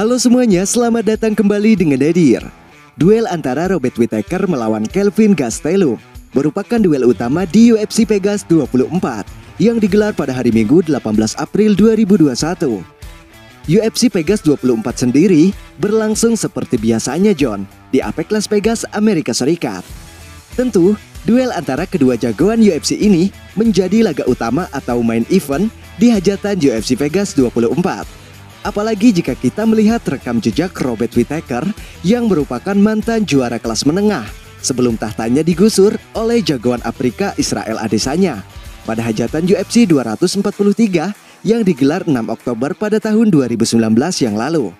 Halo semuanya, selamat datang kembali dengan Nadir. Duel antara Robert Whittaker melawan Kelvin Gastelum merupakan duel utama di UFC Pegas 24 yang digelar pada hari Minggu 18 April 2021. UFC Pegas 24 sendiri berlangsung seperti biasanya John di Apex Las Vegas, Amerika Serikat. Tentu, duel antara kedua jagoan UFC ini menjadi laga utama atau main event di hajatan UFC Vegas 24. Apalagi jika kita melihat rekam jejak Robert Whittaker yang merupakan mantan juara kelas menengah sebelum tahtanya digusur oleh jagoan Afrika Israel Adesanya pada hajatan UFC 243 yang digelar 6 Oktober pada tahun 2019 yang lalu.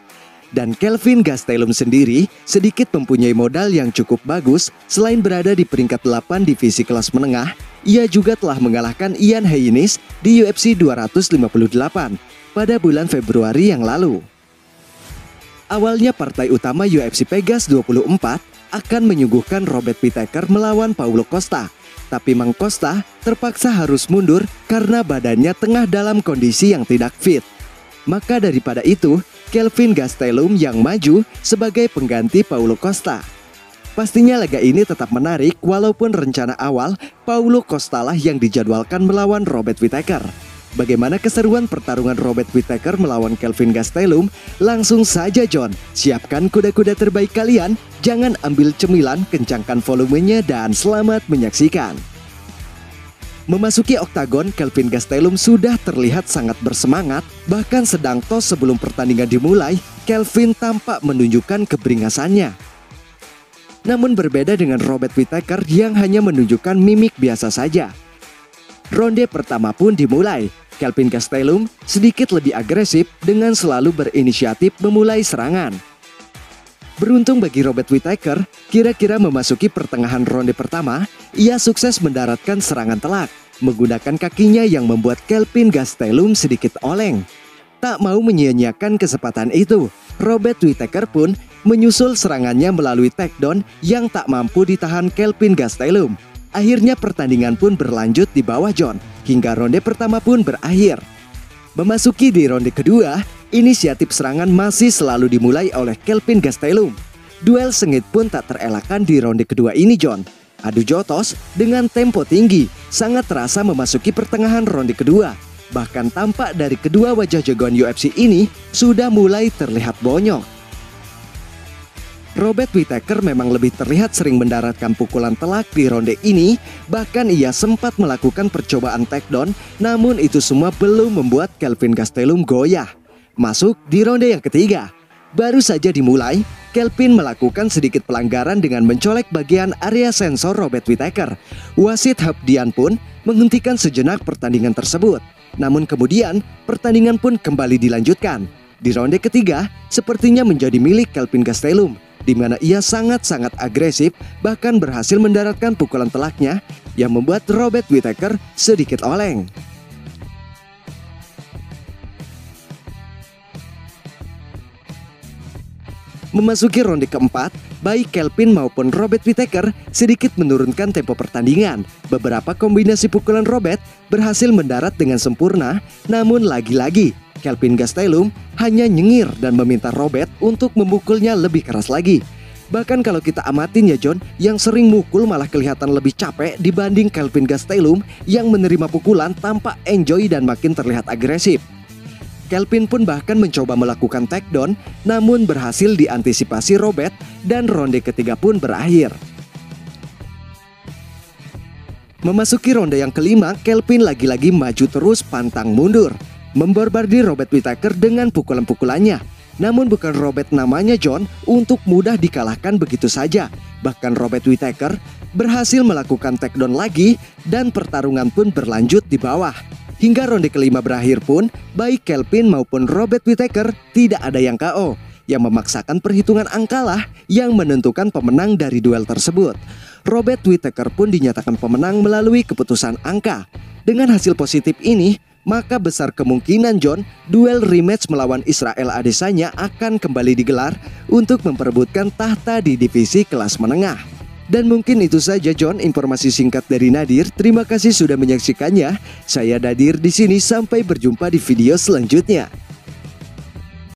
Dan Kelvin Gastelum sendiri sedikit mempunyai modal yang cukup bagus. Selain berada di peringkat 8 divisi kelas menengah, ia juga telah mengalahkan Ian Heinisch di UFC 258 pada bulan Februari yang lalu. Awalnya partai utama UFC Pegas 24 akan menyuguhkan Robert Whittaker melawan Paulo Costa, tapi Mang Costa terpaksa harus mundur karena badannya tengah dalam kondisi yang tidak fit. Maka daripada itu, Kelvin Gastelum yang maju sebagai pengganti Paulo Costa. Pastinya laga ini tetap menarik walaupun rencana awal Paulo Costa lah yang dijadwalkan melawan Robert Whittaker. Bagaimana keseruan pertarungan Robert Whittaker melawan Kelvin Gastelum? Langsung saja John, siapkan kuda-kuda terbaik kalian, jangan ambil cemilan, kencangkan volumenya dan selamat menyaksikan. Memasuki oktagon, Kelvin Gastelum sudah terlihat sangat bersemangat, bahkan sedang tos sebelum pertandingan dimulai, Kelvin tampak menunjukkan keberingasannya. Namun berbeda dengan Robert Whittaker yang hanya menunjukkan mimik biasa saja. Ronde pertama pun dimulai. Kelvin Gastelum sedikit lebih agresif dengan selalu berinisiatif memulai serangan. Beruntung bagi Robert Whittaker, kira-kira memasuki pertengahan ronde pertama, ia sukses mendaratkan serangan telak menggunakan kakinya yang membuat Kelvin Gastelum sedikit oleng. Tak mau menyia-nyiakan kesempatan itu, Robert Whittaker pun menyusul serangannya melalui takedown yang tak mampu ditahan Kelvin Gastelum. Akhirnya pertandingan pun berlanjut di bawah John, hingga ronde pertama pun berakhir. Memasuki di ronde kedua, inisiatif serangan masih selalu dimulai oleh Kelvin Gastelum. Duel sengit pun tak terelakkan di ronde kedua ini John. Adu jotos dengan tempo tinggi, sangat terasa memasuki pertengahan ronde kedua. Bahkan tampak dari kedua wajah jagoan UFC ini sudah mulai terlihat bonyok. Robert Whittaker memang lebih terlihat sering mendaratkan pukulan telak di ronde ini, bahkan ia sempat melakukan percobaan takedown, namun itu semua belum membuat Kelvin Gastelum goyah. Masuk di ronde yang ketiga. Baru saja dimulai, Kelvin melakukan sedikit pelanggaran dengan mencolek bagian area sensor Robert Whittaker. Wasit Habdian pun menghentikan sejenak pertandingan tersebut. Namun kemudian, pertandingan pun kembali dilanjutkan. Di ronde ketiga, sepertinya menjadi milik Kelvin Gastelum, di mana ia sangat-sangat agresif, bahkan berhasil mendaratkan pukulan telaknya yang membuat Robert Whittaker sedikit oleng. Memasuki ronde keempat, baik Kelvin maupun Robert Whittaker sedikit menurunkan tempo pertandingan. Beberapa kombinasi pukulan Robert berhasil mendarat dengan sempurna, namun lagi-lagi Kelvin Gastelum hanya nyengir dan meminta Robert untuk memukulnya lebih keras lagi. Bahkan kalau kita amatin ya John, yang sering mukul malah kelihatan lebih capek dibanding Kelvin Gastelum yang menerima pukulan tampak enjoy dan makin terlihat agresif. Kelvin pun bahkan mencoba melakukan takedown, namun berhasil diantisipasi Robert dan ronde ketiga pun berakhir. Memasuki ronde yang kelima, Kelvin lagi-lagi maju terus pantang mundur, memborbardir Robert Whittaker dengan pukulan-pukulannya. Namun bukan Robert namanya John untuk mudah dikalahkan begitu saja. Bahkan Robert Whittaker berhasil melakukan takedown lagi dan pertarungan pun berlanjut di bawah. Hingga ronde kelima berakhir pun, baik Kelvin maupun Robert Whittaker tidak ada yang KO, yang memaksakan perhitungan angka lah yang menentukan pemenang dari duel tersebut. Robert Whittaker pun dinyatakan pemenang melalui keputusan angka. Dengan hasil positif ini, maka besar kemungkinan John, duel rematch melawan Israel Adesanya akan kembali digelar untuk memperebutkan tahta di divisi kelas menengah. Dan mungkin itu saja John, informasi singkat dari Nadir. Terima kasih sudah menyaksikannya. Saya Nadir di sini, sampai berjumpa di video selanjutnya.